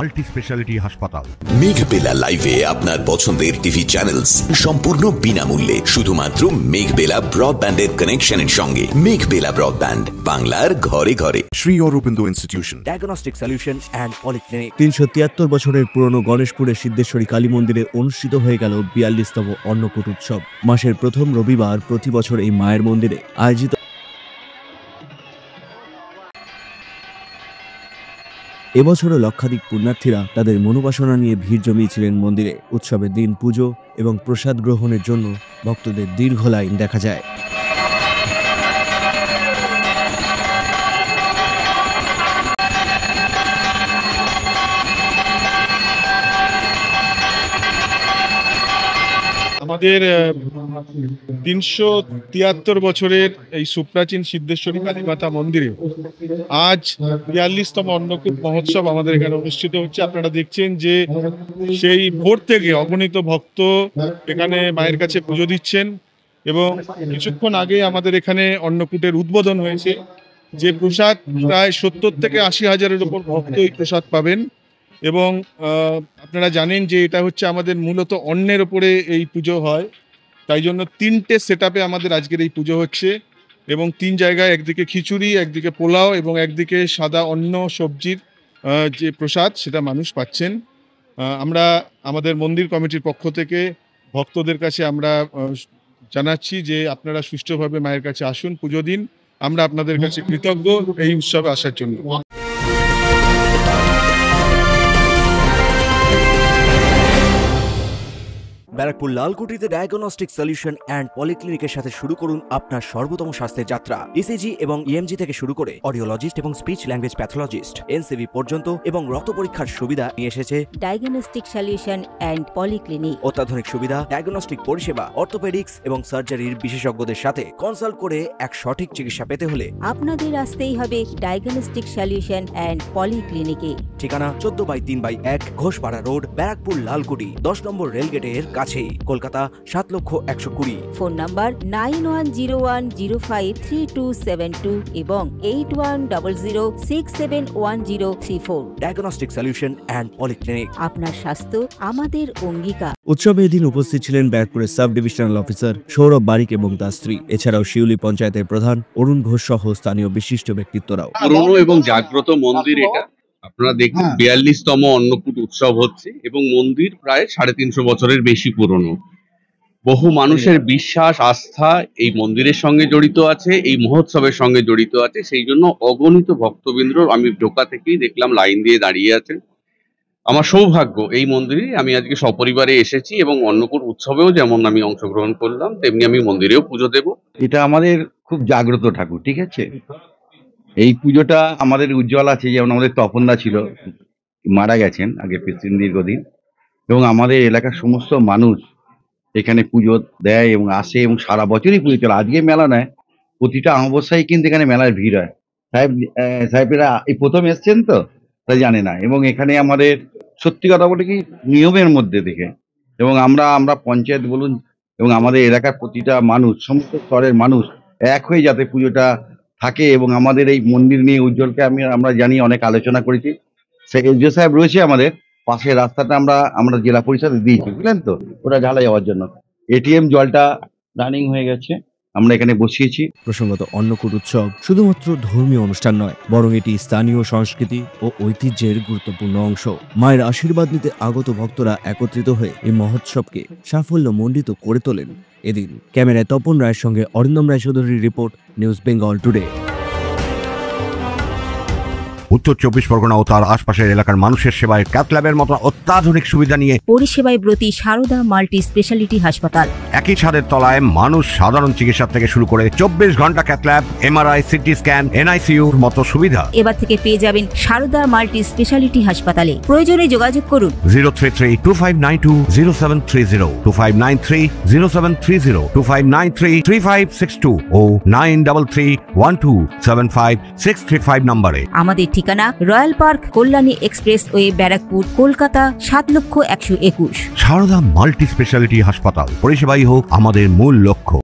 Multi speciality হাসপাতাল। মেঘবেলা লাইভে আপনার পছন্দের টিভি চ্যানেলস সম্পূর্ণ বিনামূল্যে শুধুমাত্র মেঘবেলা ব্রডব্যান্ডের কানেকশনের সঙ্গে। মেঘবেলা ব্রডব্যান্ড, বাংলার ঘরে ঘরে। Shri Aurobindo institution, diagnostic solution and polyclinic. 373 বছরের পুরনো গণেশপুরের সিদ্ধেশ্বরী কালী মন্দিরে অনুষ্ঠিত হয়ে গেল 42তম অন্নকূট উৎসব। মাসের প্রথম রবিবার প্রতি বছর এই মায়ের মন্দিরে আয়োজিত এবছরও লক্ষাধিক পুণ্যার্থীরা তাদের মনোবাসনা নিয়ে ভিড় জমিয়েছিলেন মন্দিরে। উৎসবের দিন পুজো এবং প্রসাদ গ্রহণের জন্য ভক্তদের দীর্ঘ লাইন দেখা যায়। আমাদের 373 বছরের এই সুপ্রাচীন সিদ্ধেশ্বরী কালীমাতা মন্দিরে আজ 42তম অন্নকূট মহোৎসব আমাদের এখানে অনুষ্ঠিত হচ্ছে। আপনারা দেখছেন যে সেই ভোর থেকে অগণিত ভক্ত এখানে মায়ের কাছে পুজো দিচ্ছেন এবং কিছুক্ষণ আগে আমাদের এখানে অন্নকূটের উদ্বোধন হয়েছে। যে প্রসাদ প্রায় 70 থেকে 80 হাজারের উপর ভক্ত এই প্রসাদ পাবেন এবং আপনারা জানেন যে এটা হচ্ছে আমাদের মূলত অন্নের উপরে এই পুজো হয়, তাই জন্য 3টে সেটআপে আমাদের আজকের এই পুজো হচ্ছে এবং 3 জায়গায়, একদিকে খিচুড়ি, একদিকে পোলাও এবং একদিকে সাদা অন্ন সবজির যে প্রসাদ সেটা মানুষ পাচ্ছেন। আমরা আমাদের মন্দির কমিটির পক্ষ থেকে ভক্তদের কাছে আমরা জানাচ্ছি যে আপনারা সুষ্ঠুভাবে মায়ের কাছে আসুন, পুজো দিন। আমরা আপনাদের কাছে কৃতজ্ঞ এই উৎসবে আসার জন্য। ব্যারাকপুর লালকুটিতে ডায়াগনস্টিক সলিউশন অ্যান্ড পলিক্লিনিকের সাথে শুরু করুন আপনার সর্বোত্তম স্বাস্থ্যের যাত্রা। ইসিজি এবং ইএমজি থেকে শুরু করে অডিওলজিস্ট এবং স্পিচ ল্যাঙ্গুয়েজ প্যাথোলজিস্ট, এনসিভি পর্যন্ত এবং রক্ত পরীক্ষার সুবিধা নিয়ে এসেছে ডায়াগনস্টিক সলিউশন অ্যান্ড পলিক্লিনিক। অত্যাধুনিক সুবিধা, ডায়াগনস্টিক পরিষেবা, অর্থোপেডিক্স এবং সার্জারির বিশেষজ্ঞদের সাথে কনসাল্ট করে এক সঠিক চিকিৎসা পেতে হলে আপনাদের আসতেই হবে ডায়াগনস্টিক সলিউশন অ্যান্ড পলিক্লিনিকে। ঠিকানা 14/3/1 ঘোষপাড়া রোড, ব্যারাকপুর লালকুটি, 10 নম্বর রেলগেটের কাছেই, কলকাতা 7,120,000। ফোন নাম্বার 9101053272 এবং 8100671034। Diagnostic solution and polyclinic. আপনার স্বাস্থ্য আমাদের অঙ্গীকার। উৎসবে এদিন উপস্থিত ছিলেন ব্যারাকপুরের সাব ডিভিশনাল অফিসার সৌরভ বারিক এবং তার স্ত্রী, এছাড়াও শিউলি পঞ্চায়েতের প্রধান অরুণ ঘোষ সহ স্থানীয় বিশিষ্ট ব্যক্তিত্বরাও। পুরনো এবং জাগ্রত মন্দির এটা। আপনারা দেখুন 42তম অন্নকূট উৎসব হচ্ছে এবং মন্দির প্রায় 350 বছরের বেশি পুরনো। বহু মানুষের বিশ্বাস, আস্থা এই মন্দিরের সঙ্গে জড়িত আছে, এই মহোৎসবের সঙ্গে জড়িত আছে। সেই জন্য অগণিত ভক্তবৃন্দ আমি ঢোকা থেকেই দেখলাম লাইন দিয়ে দাঁড়িয়ে আছেন। আমার সৌভাগ্য এই মন্দিরে আমি আজকে সপরিবারে এসেছি এবং অন্নকূট উৎসবেও যেমন আমি অংশগ্রহণ করলাম তেমনি আমি মন্দিরেও পুজো দেব। এটা আমাদের খুব জাগ্রত ঠাকুর, ঠিক আছে। এই পুজোটা আমাদের উজ্জ্বল আছে, যেমন আমাদের তপনদা ছিল, মারা গেছেন আগে দীর্ঘদিন, এবং আমাদের এলাকার সমস্ত মানুষ এখানে পুজো দেয় এবং আসে এবং সারা বছরই পুজো চলে। আজকে মেলা নয়, প্রতিটা অমাবস্যায় কিন্তু এখানে মেলার ভিড় হয়। সাহেবেরা এই প্রথম এসছেন তো তাই জানে না, এবং এখানে আমাদের সত্যি কথা বলে কি নিয়মের মধ্যে দেখে, এবং আমরা পঞ্চায়েত বলুন এবং আমাদের এলাকার প্রতিটা মানুষ, সমস্ত স্তরের মানুষ এক হয়ে যাতে পুজোটা থাকে। এবং আমাদের এই মন্দির নিয়ে উজ্জ্বলকে আমরা জানি, অনেক আলোচনা করেছি। এসডিও সাহেব রয়েছে আমাদের পাশের রাস্তাটা আমরা জেলা পরিষদে দিয়েছি, বুঝলেন তো, ওটা ঢালা যাওয়ার জন্য। এটিএম জলটা রানিং হয়ে গেছে, আমরা এখানে বসিয়েছি। প্রসঙ্গত, অন্নকূট উৎসব শুধুমাত্র ধর্মীয় অনুষ্ঠান নয়, বরং এটি স্থানীয় সংস্কৃতি ও ঐতিহ্যের গুরুত্বপূর্ণ অংশ। মায়ের আশীর্বাদ নিতে আগত ভক্তরা একত্রিত হয়ে এই মহোৎসবকে সাফল্যমণ্ডিত করে তোলেন এদিন। ক্যামেরায় তপন রায়ের সঙ্গে অরিন্দম রায়চৌধুরীর রিপোর্ট, নিউজ বেঙ্গল টুডে। উত্তর 24 পরগনা ও তার আশপাশের এলাকার মানুষের সেবায় ক্যাথ ল্যাবের মতো অত্যাধুনিক সুবিধা নিয়ে পরিষেবায় ব্রতী সারদা মাল্টি স্পেশালিটি হাসপাতাল। একই ছাদের তলায় মানুষ সাধারণ চিকিৎসা থেকে শুরু করে 24 ঘন্টা cath lab, MRI, CT scan, এনআইসিইউর মতো সুবিধা এবার থেকে পেয়ে যাবেন সারদা মাল্টি স্পেশালিটি হাসপাতালে। প্রয়োজনে যোগাযোগ করুন 033-2592-0730, 2593-0730, 2593-3562 ও 9331275635 নম্বরে। আমাদের ঠিকানা royal park, Kalyani expressway, Barrackpore, Kolkata 7,121,000। Sarada multi speciality হাসপাতাল, পরিষেবাই হোক আমাদের মূল লক্ষ্য।